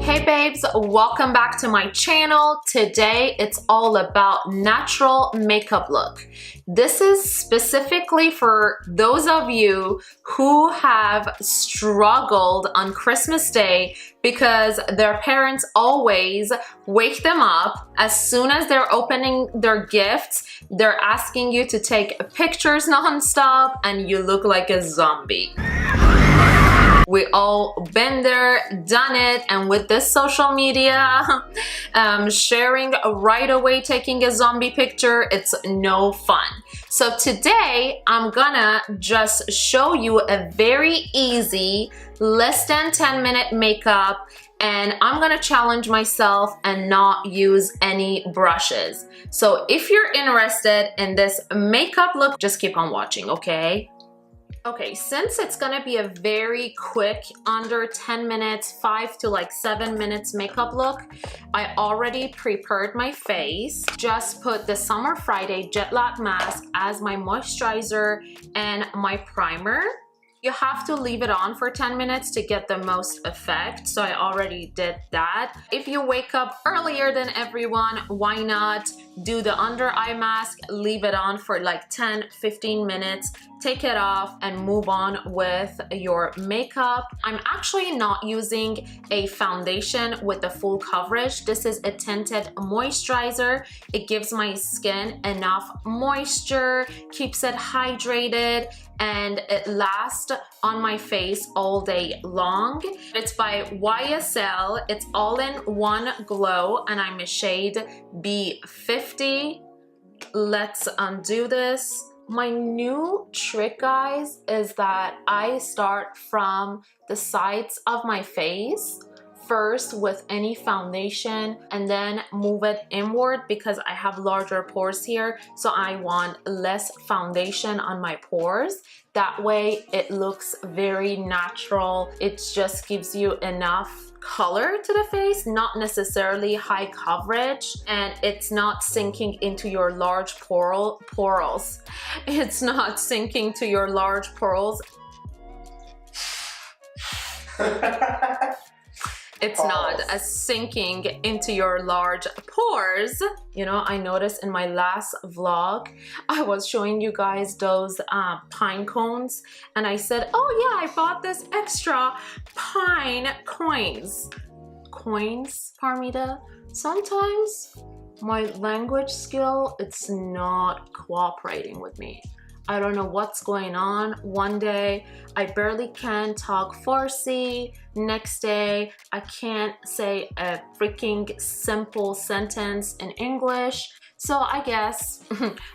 Hey babes, welcome back to my channel. Today it's all about natural makeup look. This is specifically for those of you who have struggled on Christmas Day because their parents always wake them up as soon as they're opening their gifts. They're asking you to take pictures nonstop and you look like a zombie. We all been there, done it, and with this social media, sharing right away, taking a zombie picture, it's no fun. So today, I'm gonna just show you a very easy, less than 10-minute makeup, and I'm gonna challenge myself and not use any brushes. So if you're interested in this makeup look, just keep on watching, okay? Okay, since it's gonna be a very quick, under 10 minutes, 5 to like 7 minutes makeup look, I already prepared my face. Just put the Summer Friday Jet Lag Mask as my moisturizer and my primer. You have to leave it on for 10 minutes to get the most effect, so I already did that. If you wake up earlier than everyone, why not do the under eye mask, leave it on for like 10-15 minutes, take it off and move on with your makeup. I'm actually not using a foundation with the full coverage. This is a tinted moisturizer. It gives my skin enough moisture, keeps it hydrated, and it lasts on my face all day long. It's by YSL. It's all in one glow and I'm a shade B50. Let's undo this. My new trick, guys, is that I start from the sides of my face first with any foundation and then move it inward because I have larger pores here, so I want less foundation on my pores. That way it looks very natural. It just gives you enough color to the face, not necessarily high coverage, and it's not sinking into your large pores. It's not sinking to your large pores. It's not sinking into your large pores. You know, I noticed in my last vlog, I was showing you guys those pine cones, and I said, oh yeah, I bought this extra pine coins. Coins, Parmita? Sometimes my language skill, it's not cooperating with me. I don't know what's going on. One day I barely can talk Farsi. Next day I can't say a freaking simple sentence in English. So I guess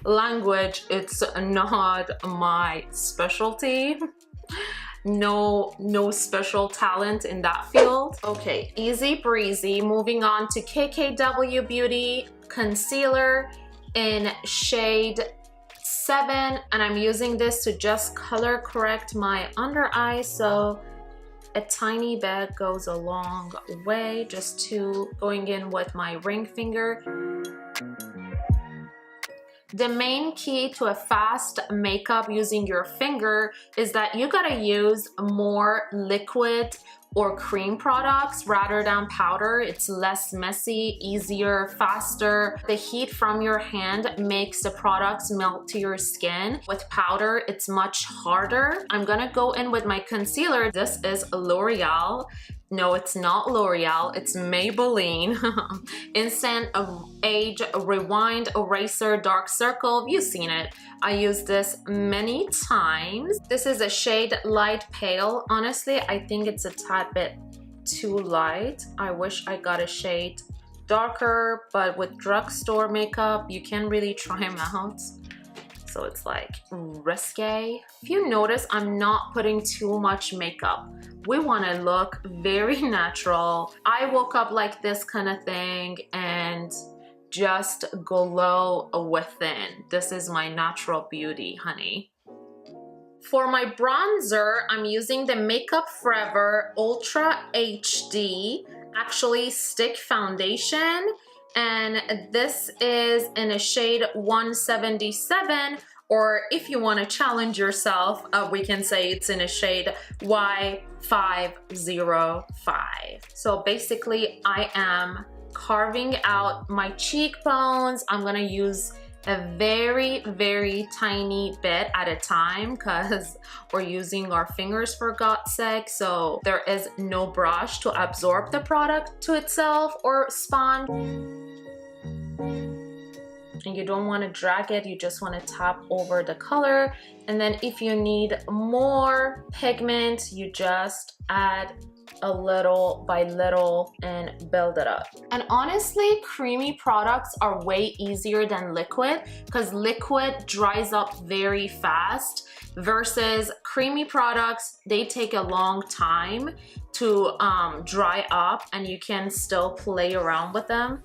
language, it's not my specialty. No special talent in that field. Okay, easy breezy. Moving on to KKW Beauty concealer in shade 7, and I'm using this to just color correct my under eye, so a tiny bit goes a long way, just to going in with my ring finger. The main key to a fast makeup using your finger is that you gotta use more liquid or cream products rather than powder. It's less messy, easier, faster. The heat from your hand makes the products melt to your skin. With powder, it's much harder. I'm gonna go in with my concealer. This is L'Oreal. No, it's not L'Oreal, it's Maybelline. Instant Age Rewind Eraser Dark Circle. You've seen it. I use this many times. This is a shade Light Pale. Honestly, I think it's a tad bit too light. I wish I got a shade darker, but with drugstore makeup, you can't really try them out. So it's like risque. If you notice, I'm not putting too much makeup. We want to look very natural. I woke up like this kind of thing and just glow within. This is my natural beauty, honey. For my bronzer, I'm using the Makeup Forever Ultra HD, actually stick foundation. And this is in a shade 177, or if you want to challenge yourself, we can say it's in a shade Y505. So basically I am carving out my cheekbones. I'm gonna use a very, very tiny bit at a time because we're using our fingers for God's sake. So there is no brush to absorb the product to itself or sponge. And you don't want to drag it, you just want to tap over the color. And then if you need more pigment, you just add a little by little and build it up. And honestly, creamy products are way easier than liquid because liquid dries up very fast versus creamy products, they take a long time to dry up and you can still play around with them.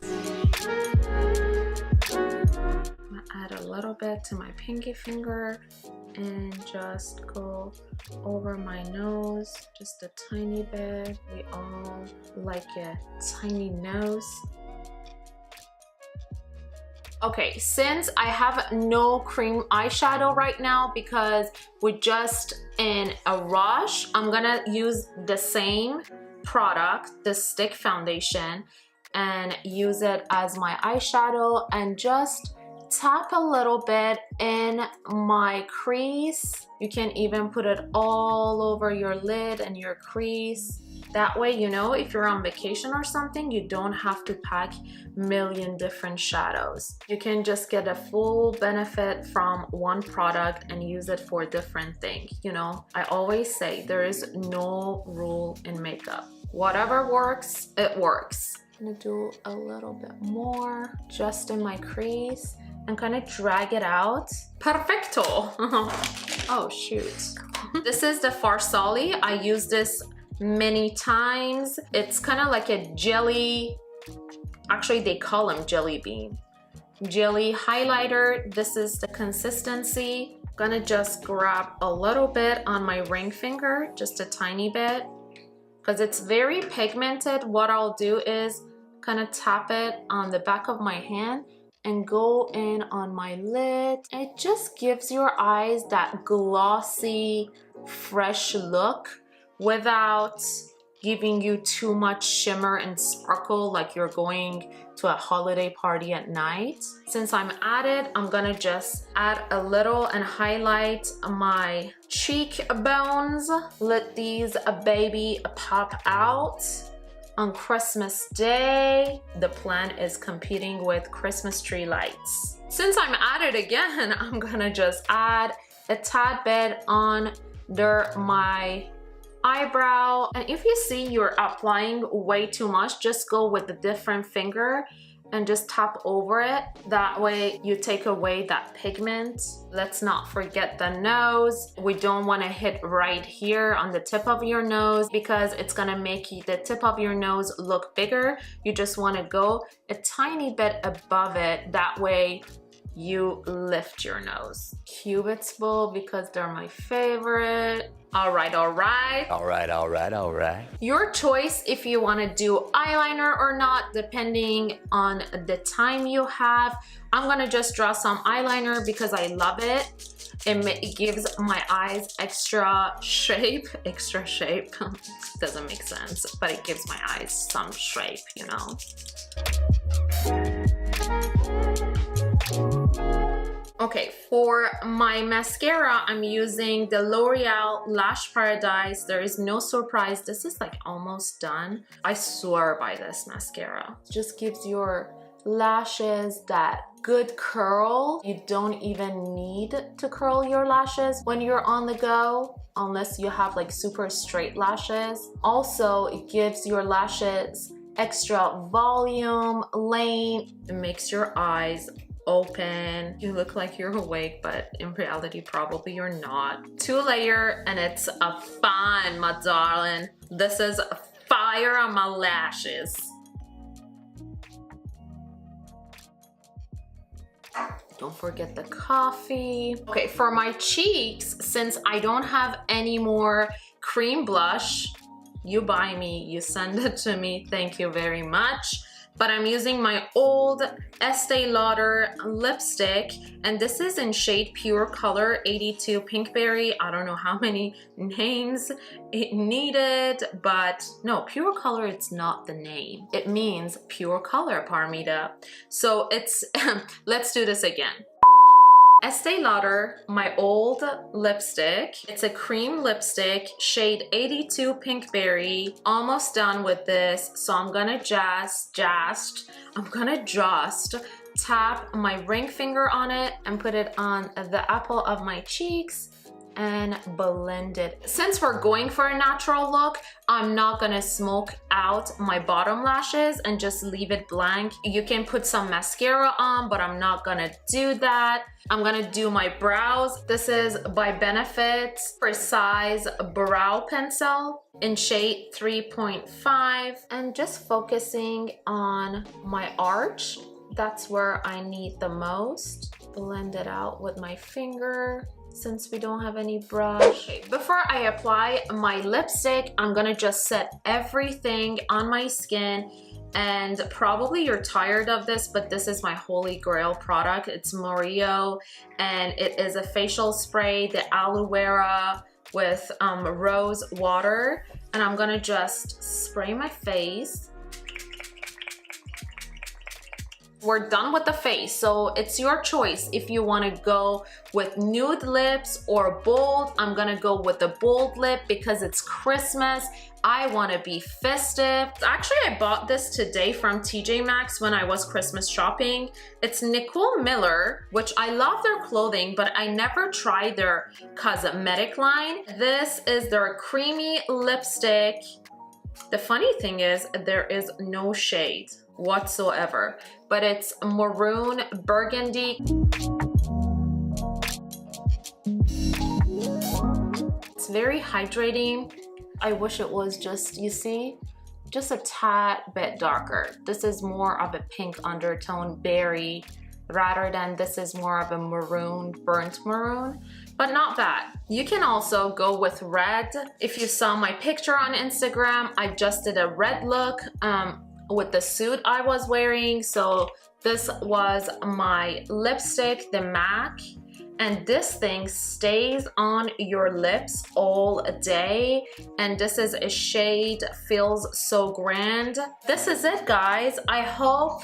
Add a little bit to my pinky finger and just go over my nose, just a tiny bit. We all like a tiny nose. Okay, since I have no cream eyeshadow right now because we're just in a rush, I'm gonna use the same product, the stick foundation, and use it as my eyeshadow and just tap a little bit in my crease. You can even put it all over your lid and your crease. That way, you know, if you're on vacation or something, you don't have to pack a million different shadows. You can just get a full benefit from one product and use it for different things. You know, I always say there is no rule in makeup. Whatever works, it works. I'm gonna do a little bit more just in my crease and kind of drag it out. Perfecto! Oh shoot. This is the Farsali. I use this many times. It's kind of like a jelly, actually they call them jelly bean. Jelly highlighter. This is the consistency. I'm gonna just grab a little bit on my ring finger, just a tiny bit. Because it's very pigmented, what I'll do is kind of tap it on the back of my hand and go in on my lid. It just gives your eyes that glossy, fresh look without giving you too much shimmer and sparkle like you're going to a holiday party at night. Since I'm at it, I'm gonna just add a little and highlight my cheekbones. Let these baby pop out. On Christmas Day, the plan is competing with Christmas tree lights. Since I'm at it again, I'm gonna just add a tad bit under my eyebrow. And if you see you're applying way too much, just go with a different finger and just tap over it. That way you take away that pigment. Let's not forget the nose. We don't want to hit right here on the tip of your nose because it's gonna make the tip of your nose look bigger. You just want to go a tiny bit above it. That way you lift your nose. Cupid's bow because they're my favorite. All right, all right. All right, all right, all right. Your choice if you want to do eyeliner or not, depending on the time you have. I'm gonna just draw some eyeliner because I love it. It gives my eyes extra shape. Extra shape doesn't make sense, but it gives my eyes some shape, you know. Okay, for my mascara, I'm using the L'Oreal Lash Paradise. There is no surprise. This is like almost done. I swear by this mascara. It just gives your lashes that good curl. You don't even need to curl your lashes when you're on the go, unless you have like super straight lashes. Also, it gives your lashes extra volume, length. It makes your eyes open. You look like you're awake, but in reality probably you're not. 2-layer and it's a fun, my darling. This is fire on my lashes. Don't forget the coffee. Okay, for my cheeks, since I don't have any more cream blush, you buy me, you send it to me, thank you very much. but I'm using my old Estee Lauder lipstick, and this is in shade Pure Color 82 Pinkberry. I don't know how many names it needed, but no, Pure Color, it's not the name. It means pure color, Parmita. So it's, let's do this again. Estee Lauder, my old lipstick. It's a cream lipstick, shade 82 Pinkberry. Almost done with this, so I'm gonna just tap my ring finger on it and put it on the apple of my cheeks and blend it. Since we're going for a natural look, I'm not gonna smoke out my bottom lashes and just leave it blank. You can put some mascara on, but I'm not gonna do that. I'm gonna do my brows. This is by Benefit Precise Brow Pencil in shade 3.5, and just focusing on my arch. That's where I need the most. Blend it out with my finger since we don't have any brush. Okay, before I apply my lipstick, I'm gonna just set everything on my skin. And probably you're tired of this, but this is my holy grail product. It's Morio, and it is a facial spray, the aloe vera with rose water. And I'm gonna just spray my face. We're done with the face, so it's your choice if you want to go with nude lips or bold. I'm gonna go with the bold lip because it's Christmas. I want to be festive. Actually, I bought this today from TJ Maxx when I was Christmas shopping. It's Nicole Miller, which I love their clothing, but I never tried their cosmetic line. This is their creamy lipstick. The funny thing is there is no shade whatsoever, but it's maroon burgundy. It's very hydrating. I wish it was just, you see, just a tad bit darker. This is more of a pink undertone berry rather than this is more of a maroon, burnt maroon, but not bad. You can also go with red. If you saw my picture on Instagram, I just did a red look with the suit I was wearing. So this was my lipstick, the MAC, and this thing stays on your lips all day. And this is a shade Feels So Grand. This is it, guys. I hope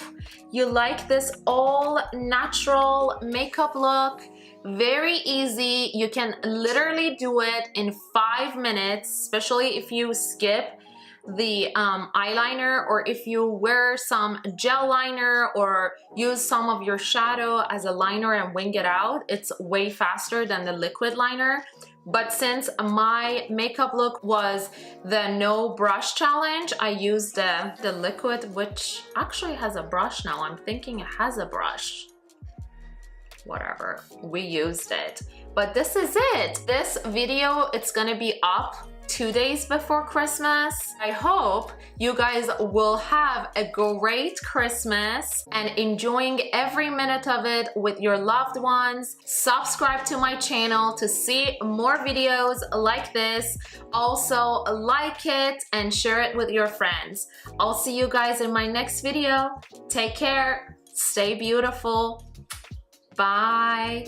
you like this all natural makeup look. Very easy. You can literally do it in 5 minutes, especially if you skip the eyeliner, or if you wear some gel liner or use some of your shadow as a liner and wing it out. It's way faster than the liquid liner. But since my makeup look was the no brush challenge, I used the liquid, which actually has a brush now. I'm thinking it has a brush. Whatever, we used it. But this is it. This video, it's gonna be up 2 days before Christmas. I hope you guys will have a great Christmas and enjoying every minute of it with your loved ones. Subscribe to my channel to see more videos like this. Also, like it and share it with your friends. I'll see you guys in my next video. Take care. Stay beautiful. Bye.